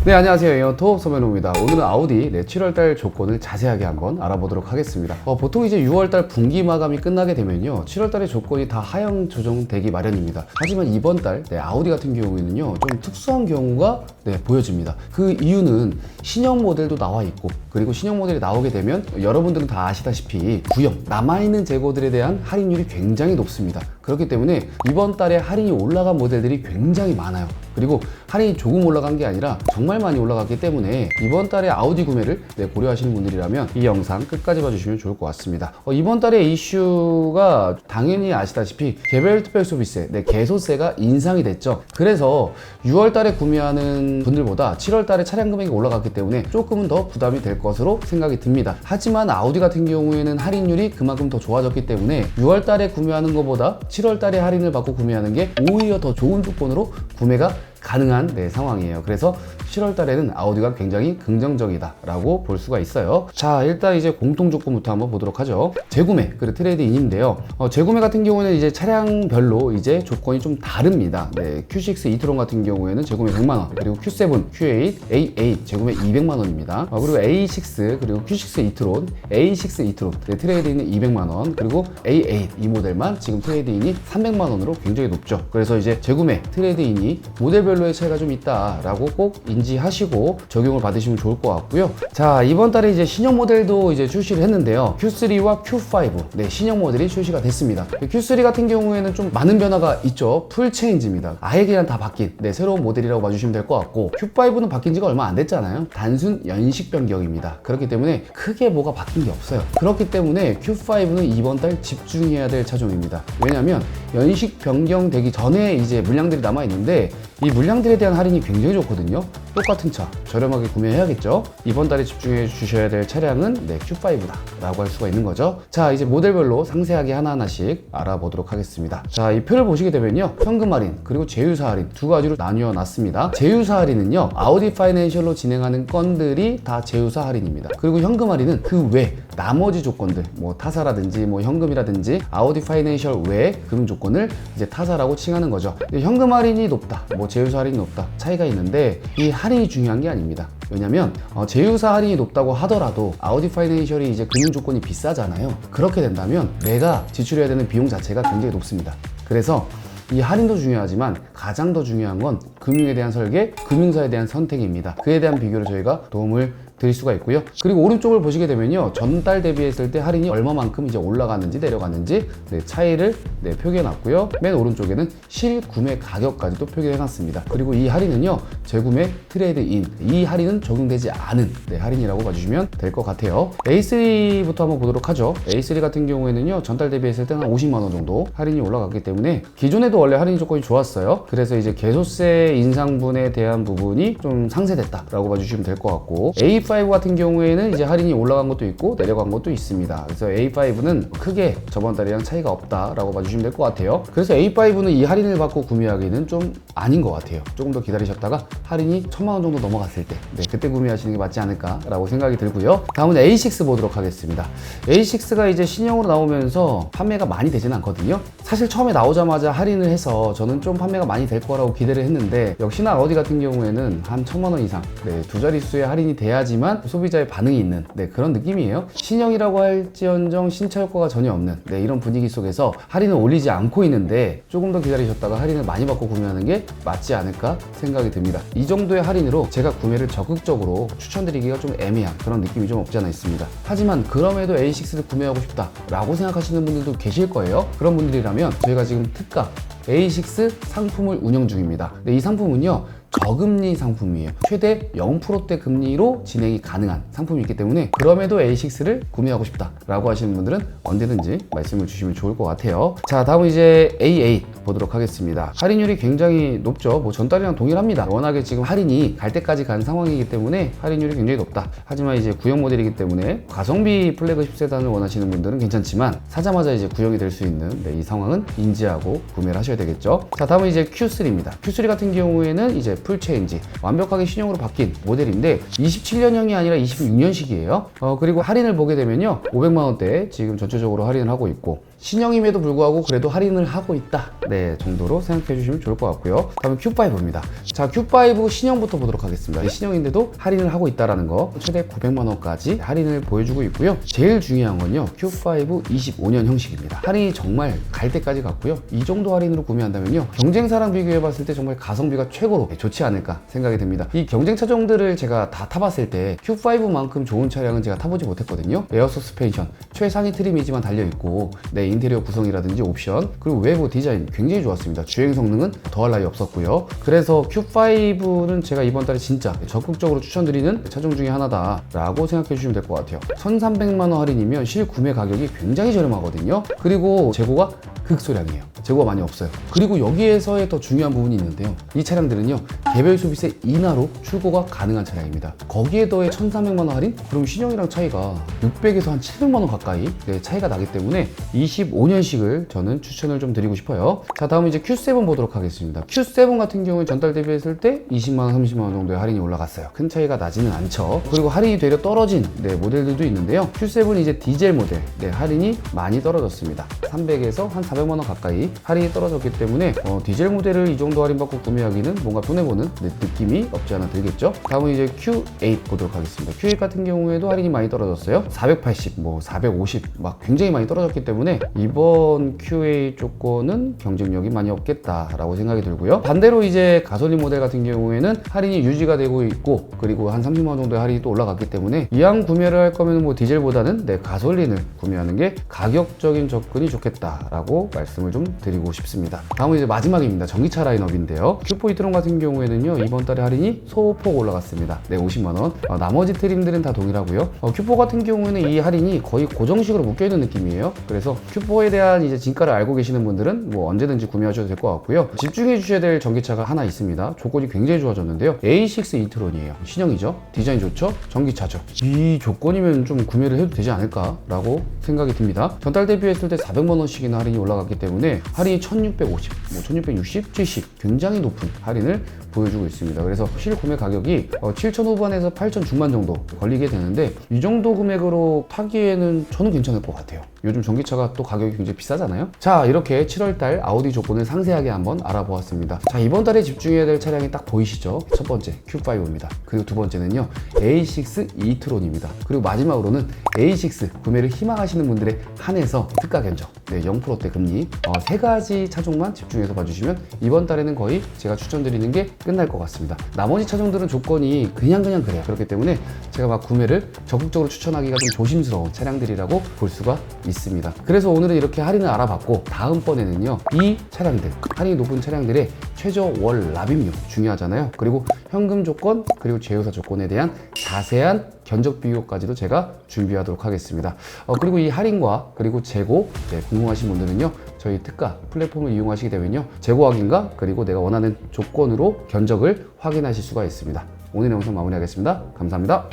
네, 안녕하세요. 에어톱 서면호입니다. 오늘은 아우디 7월달 조건을 자세하게 한번 알아보도록 하겠습니다. 보통 이제 6월달 분기 마감이 끝나게 되면요, 7월달의 조건이 다 하향 조정되기 마련입니다. 하지만 이번 달 아우디 같은 경우에는요, 좀 특수한 경우가 보여집니다. 그 이유는 신형 모델도 나와 있고, 그리고 신형 모델이 나오게 되면 여러분들은 다 아시다시피 구형 남아있는 재고들에 대한 할인율이 굉장히 높습니다. 그렇기 때문에 이번 달에 할인이 올라간 모델들이 굉장히 많아요. 그리고 할인이 조금 올라간 게 아니라 정말 많이 올라갔기 때문에 이번 달에 아우디 구매를 고려하시는 분들이라면 이 영상 끝까지 봐주시면 좋을 것 같습니다. 이번 달의 이슈가 당연히 아시다시피 개별 특별 소비세, 개소세가 인상이 됐죠. 그래서 6월 달에 구매하는 분들보다 7월 달에 차량 금액이 올라갔기 때문에 조금은 더 부담이 될 것으로 생각이 듭니다. 하지만 아우디 같은 경우에는 할인율이 그만큼 더 좋아졌기 때문에 6월 달에 구매하는 것보다 7월 달에 할인을 받고 구매하는 게 오히려 더 좋은 조건으로 구매가 가능한 상황이에요. 그래서 7월 달에는 아우디가 굉장히 긍정적이다 라고 볼 수가 있어요. 자, 일단 이제 공통 조건부터 한번 보도록 하죠. 재구매 그리고 트레이드인인데요. 재구매 같은 경우는 이제 차량별로 이제 조건이 좀 다릅니다. Q6 이트론 같은 경우에는 재구매 100만원, 그리고 Q7, Q8, A8 재구매 200만원입니다. 그리고 A6 그리고 Q6 이트론, A6 이트론 트레이드인은 200만원, 그리고 A8 이 모델만 지금 트레이드인이 300만원으로 굉장히 높죠. 그래서 이제 재구매 트레이드인이 모델별로의 차이가 좀 있다라고 꼭 인지하시고 적용을 받으시면 좋을 것 같고요. 자, 이번 달에 이제 신형 모델도 이제 출시를 했는데요. Q3와 Q5 신형 모델이 출시가 됐습니다. Q3 같은 경우에는 좀 많은 변화가 있죠. 풀 체인지입니다. 아예 그냥 다 바뀐 새로운 모델이라고 봐주시면 될 것 같고, Q5는 바뀐 지가 얼마 안 됐잖아요. 단순 연식 변경입니다. 그렇기 때문에 크게 뭐가 바뀐 게 없어요. 그렇기 때문에 Q5는 이번 달 집중해야 될 차종입니다. 왜냐면 연식 변경되기 전에 이제 물량들이 남아 있는데 이 물량들에 대한 할인이 굉장히 좋거든요. 똑같은 차 저렴하게 구매해야겠죠. 이번 달에 집중해 주셔야 될 차량은 Q5다 라고 할 수가 있는 거죠. 자, 이제 모델별로 상세하게 하나하나씩 알아보도록 하겠습니다. 자, 이 표를 보시게 되면요, 현금 할인 그리고 제휴사 할인 두 가지로 나뉘어 놨습니다. 제휴사 할인은요, 아우디 파이낸셜로 진행하는 건들이 다 제휴사 할인입니다. 그리고 현금 할인은 그 외 나머지 조건들, 뭐 타사라든지 뭐 현금이라든지 아우디 파이낸셜 외 금융 조건을 이제 타사라고 칭하는 거죠. 현금 할인이 높다, 뭐 제휴사 할인이 높다 차이가 있는데, 이 할인이 중요한 게 아닙니다. 왜냐면 제휴사 할인이 높다고 하더라도 아우디 파이낸셜이 이제 금융 조건이 비싸잖아요. 그렇게 된다면 내가 지출해야 되는 비용 자체가 굉장히 높습니다. 그래서 이 할인도 중요하지만 가장 더 중요한 건 금융에 대한 설계, 금융사에 대한 선택입니다. 그에 대한 비교를 저희가 도움을 드릴 수가 있고요. 그리고 오른쪽을 보시게 되면요, 전달 대비했을 때 할인이 얼마만큼 이제 올라가는지 내려가는지 차이를 표기해 놨고요. 맨 오른쪽에는 실구매 가격까지도 표기해 놨습니다. 그리고 이 할인은요, 재구매 트레이드인, 이 할인은 적용되지 않은 할인이라고 봐주시면 될 것 같아요. A3부터 한번 보도록 하죠. A3 같은 경우에는요, 전달 대비했을 때 한 50만원 정도 할인이 올라갔기 때문에 기존에도 원래 할인 조건이 좋았어요. 그래서 이제 개소세 인상분에 대한 부분이 좀 상쇄됐다라고 봐주시면 될 것 같고, A5 같은 경우에는 이제 할인이 올라간 것도 있고 내려간 것도 있습니다. 그래서 A5는 크게 저번 달이랑 차이가 없다라고 봐주시면 될 것 같아요. 그래서 A5는 이 할인을 받고 구매하기는 좀 아닌 것 같아요. 조금 더 기다리셨다가 할인이 1000만원 정도 넘어갔을 때 그때 구매하시는 게 맞지 않을까라고 생각이 들고요. 다음은 A6 보도록 하겠습니다. A6가 이제 신형으로 나오면서 판매가 많이 되지는 않거든요. 사실 처음에 나오자마자 할인을 해서 저는 좀 판매가 많이 될 거라고 기대를 했는데, 역시나 아우디 같은 경우에는 한 1000만원 이상 두 자릿수의 할인이 돼야지만 소비자의 반응이 있는 그런 느낌이에요. 신형이라고 할지언정 신차 효과가 전혀 없는 이런 분위기 속에서 할인을 올리지 않고 있는데, 조금 더 기다리셨다가 할인을 많이 받고 구매하는 게 맞지 않을까 생각이 듭니다. 이 정도의 할인으로 제가 구매를 적극적으로 추천드리기가 좀 애매한 그런 느낌이 좀 없지 않아 있습니다. 하지만 그럼에도 A6를 구매하고 싶다 라고 생각하시는 분들도 계실 거예요. 그런 분들이라면 저희가 지금 특가 A6 상품을 운영 중입니다. 이 상품은요, 저금리 상품이에요. 최대 0%대 금리로 진행이 가능한 상품이 있기 때문에, 그럼에도 A6를 구매하고 싶다 라고 하시는 분들은 언제든지 말씀을 주시면 좋을 것 같아요. 자, 다음은 이제 A8 보도록 하겠습니다. 할인율이 굉장히 높죠. 뭐 전달이랑 동일합니다. 워낙에 지금 할인이 갈 때까지 간 상황이기 때문에 할인율이 굉장히 높다. 하지만 이제 구형 모델이기 때문에 가성비 플래그십 세단을 원하시는 분들은 괜찮지만, 사자마자 이제 구형이 될 수 있는 이 상황은 인지하고 구매를 하셔야 되겠죠. 자, 다음은 이제 Q3입니다. Q3 같은 경우에는 이제 풀 체인지, 완벽하게 신형으로 바뀐 모델인데 27년형이 아니라 26년식이에요. 그리고 할인을 보게 되면요, 500만원대 지금 전체적으로 할인을 하고 있고, 신형임에도 불구하고 그래도 할인을 하고 있다, 네, 정도로 생각해 주시면 좋을 것 같고요. 다음은 Q5입니다. 자, Q5 신형부터 보도록 하겠습니다. 신형인데도 할인을 하고 있다는 거, 최대 900만 원까지 할인을 보여주고 있고요. 제일 중요한 건요, Q5 25년 형식입니다. 할인이 정말 갈 때까지 갔고요. 이 정도 할인으로 구매한다면요, 경쟁사랑 비교해 봤을 때 정말 가성비가 최고로 좋지 않을까 생각이 듭니다. 이 경쟁 차종들을 제가 다 타봤을 때 Q5만큼 좋은 차량은 제가 타보지 못했거든요. 에어 서스펜션, 최상위 트림이지만 달려있고, 네, 인테리어 구성이라든지 옵션, 그리고 외부 디자인 굉장히 좋았습니다. 주행 성능은 더할 나위 없었고요. 그래서 Q5는 제가 이번 달에 진짜 적극적으로 추천드리는 차종 중에 하나다 라고 생각해 주시면 될 것 같아요. 1,300만 원 할인이면 실구매 가격이 굉장히 저렴하거든요. 그리고 재고가 극소량이에요. 재고가 많이 없어요. 그리고 여기에서의 더 중요한 부분이 있는데요, 이 차량들은요, 개별 소비세 인하로 출고가 가능한 차량입니다. 거기에 더해 1,300만 원 할인? 그럼 신형이랑 차이가 600에서 한 700만 원 가까이, 네, 차이가 나기 때문에 25년식을 저는 추천을 좀 드리고 싶어요. 자, 다음 이제 Q7 보도록 하겠습니다. Q7 같은 경우에 전달 대비했을 때 20만 원, 30만 원 정도의 할인이 올라갔어요. 큰 차이가 나지는 않죠. 그리고 할인이 되려 떨어진, 네, 모델들도 있는데요. Q7은 이제 디젤 모델, 네, 할인이 많이 떨어졌습니다. 300에서 한 400만 원 가까이 할인이 떨어졌기 때문에 디젤 모델을 이 정도 할인받고 구매하기는 뭔가 손해보는, 네, 느낌이 없지 않아 들겠죠. 다음은 이제 Q8 보도록 하겠습니다. Q8 같은 경우에도 할인이 많이 떨어졌어요. 480, 450 막 굉장히 많이 떨어졌기 때문에 이번 Q8 조건은 경쟁력이 많이 없겠다라고 생각이 들고요. 반대로 이제 가솔린 모델 같은 경우에는 할인이 유지가 되고 있고, 그리고 한 30만 원 정도의 할인이 또 올라갔기 때문에 이왕 구매를 할 거면 디젤보다는, 네, 가솔린을 구매하는 게 가격적인 접근이 좋겠다라고 말씀을 좀 드리고 싶습니다. 다음은 이제 마지막입니다. 전기차 라인업인데요. Q4 이트론 같은 경우에는요, 이번 달에 할인이 소폭 올라갔습니다. 네, 50만 원. 나머지 트림들은 다 동일하고요. Q4 같은 경우에는 이 할인이 거의 고정식으로 묶여있는 느낌이에요. 그래서 Q4에 대한 이제 진가를 알고 계시는 분들은 뭐 언제든지 구매하셔도 될 것 같고요. 집중해 주셔야 될 전기차가 하나 있습니다. 조건이 굉장히 좋아졌는데요. A6 이트론이에요. 신형이죠. 디자인 좋죠. 전기차죠. 이 조건이면 좀 구매를 해도 되지 않을까라고 생각이 듭니다. 전달 대비했을 때 400만 원씩이나 할인이 올라갔기 때문에 할인이 1650, 1660, 70 굉장히 높은 할인을 보여주고 있습니다. 그래서 실구매 가격이 7천 후반에서 8천 중반 정도 걸리게 되는데, 이 정도 금액으로 타기에는 저는 괜찮을 것 같아요. 요즘 전기차가 또 가격이 굉장히 비싸잖아요. 자, 이렇게 7월달 아우디 조건을 상세하게 한번 알아보았습니다. 자, 이번 달에 집중해야 될 차량이 딱 보이시죠? 첫 번째 Q5입니다. 그리고 두 번째는요, A6 이트론입니다. 그리고 마지막으로는 A6 구매를 희망하시는 분들에 한해서 특가 견적, 네, 0%대 금리, 세 가지 차종만 집중해서 봐주시면 이번 달에는 거의 제가 추천드리는 게 끝날 것 같습니다. 나머지 차종들은 조건이 그냥 그래요. 그렇기 때문에 제가 막 구매를 적극적으로 추천하기가 좀 조심스러운 차량들이라고 볼 수가 있습니다. 그래서 오늘은 이렇게 할인을 알아봤고, 다음번에는요, 이 차량들, 할인이 높은 차량들의 최저 월 납입률 중요하잖아요. 그리고 현금 조건, 그리고 제휴사 조건에 대한 자세한 견적 비교까지도 제가 준비하도록 하겠습니다. 그리고 이 할인과 그리고 재고, 네, 궁금하신 분들은요, 저희 특가 플랫폼을 이용하시게 되면요, 재고 확인과 그리고 내가 원하는 조건으로 견적을 확인하실 수가 있습니다. 오늘 영상 마무리하겠습니다. 감사합니다.